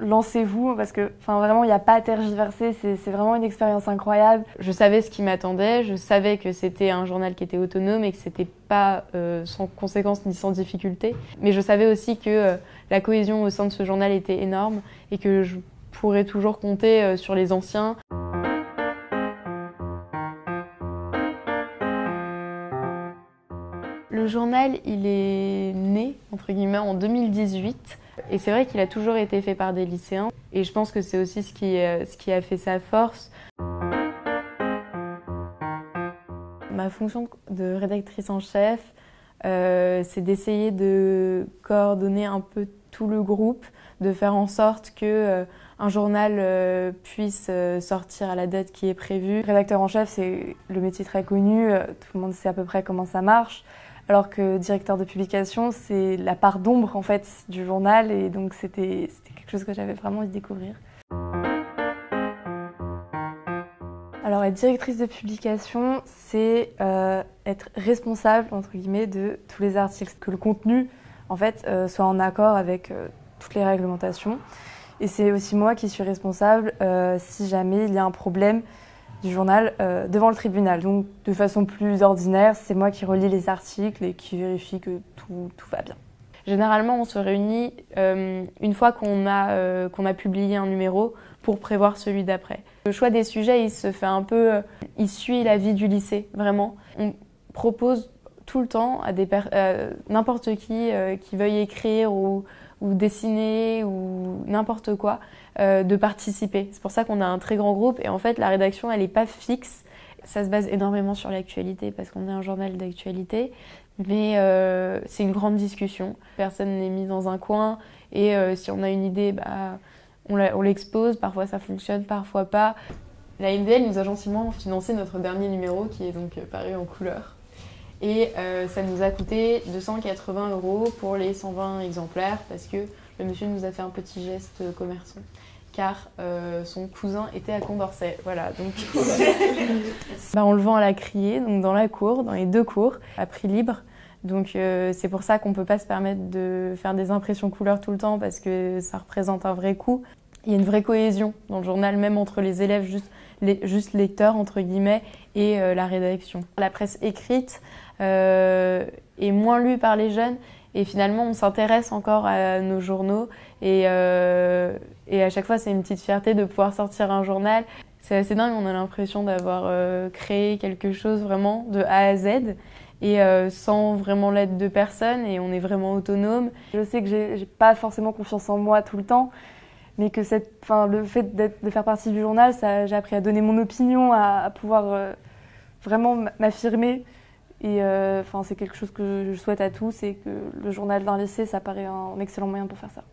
Lancez-vous parce que vraiment il n'y a pas à tergiverser, c'est vraiment une expérience incroyable. Je savais ce qui m'attendait, je savais que c'était un journal qui était autonome et que c'était pas sans conséquences ni sans difficulté. Mais je savais aussi que la cohésion au sein de ce journal était énorme et que je pourrais toujours compter sur les anciens. Le journal, il est né, entre guillemets, en 2018. Et c'est vrai qu'il a toujours été fait par des lycéens. Et je pense que c'est aussi ce qui a fait sa force. Ma fonction de rédactrice en chef, c'est d'essayer de coordonner un peu tout le groupe, de faire en sorte que un journal puisse sortir à la date qui est prévue. Rédacteur en chef, c'est le métier très connu, tout le monde sait à peu près comment ça marche. Alors que directeur de publication, c'est la part d'ombre en fait du journal et donc c'était quelque chose que j'avais vraiment envie de découvrir. Alors être directrice de publication, c'est être responsable entre guillemets de tous les articles, que le contenu en fait soit en accord avec toutes les réglementations. Et c'est aussi moi qui suis responsable si jamais il y a un problème du journal devant le tribunal. Donc de façon plus ordinaire, c'est moi qui relis les articles et qui vérifie que tout va bien. Généralement, on se réunit une fois qu'on a publié un numéro pour prévoir celui d'après. Le choix des sujets, il se fait un peu, il suit la vie du lycée, vraiment. On propose tout le temps à n'importe qui veuille écrire ou dessiner ou n'importe quoi, de participer. C'est pour ça qu'on a un très grand groupe et en fait la rédaction elle n'est pas fixe. Ça se base énormément sur l'actualité parce qu'on est un journal d'actualité, mais c'est une grande discussion. Personne n'est mis dans un coin et si on a une idée, on l'expose, parfois ça fonctionne, parfois pas. La MDL nous a gentiment financé notre dernier numéro qui est donc paru en couleur. Et ça nous a coûté 280 € pour les 120 exemplaires parce que le monsieur nous a fait un petit geste commerçant car son cousin était à Condorcet. Voilà, donc on le vend à la criée, donc dans la cour, dans les deux cours, à prix libre. Donc c'est pour ça qu'on ne peut pas se permettre de faire des impressions couleurs tout le temps parce que ça représente un vrai coût. Il y a une vraie cohésion dans le journal, même entre les élèves juste lecteurs, entre guillemets, et la rédaction. La presse écrite est moins lue par les jeunes et finalement on s'intéresse encore à nos journaux et à chaque fois c'est une petite fierté de pouvoir sortir un journal. C'est assez dingue, on a l'impression d'avoir créé quelque chose vraiment de A à Z et sans vraiment l'aide de personne et on est vraiment autonome. Je sais que j'ai pas forcément confiance en moi tout le temps, mais que le fait de faire partie du journal, j'ai appris à donner mon opinion, à pouvoir vraiment m'affirmer. Et c'est quelque chose que je souhaite à tous et que le journal d'un lycée, ça paraît un excellent moyen pour faire ça.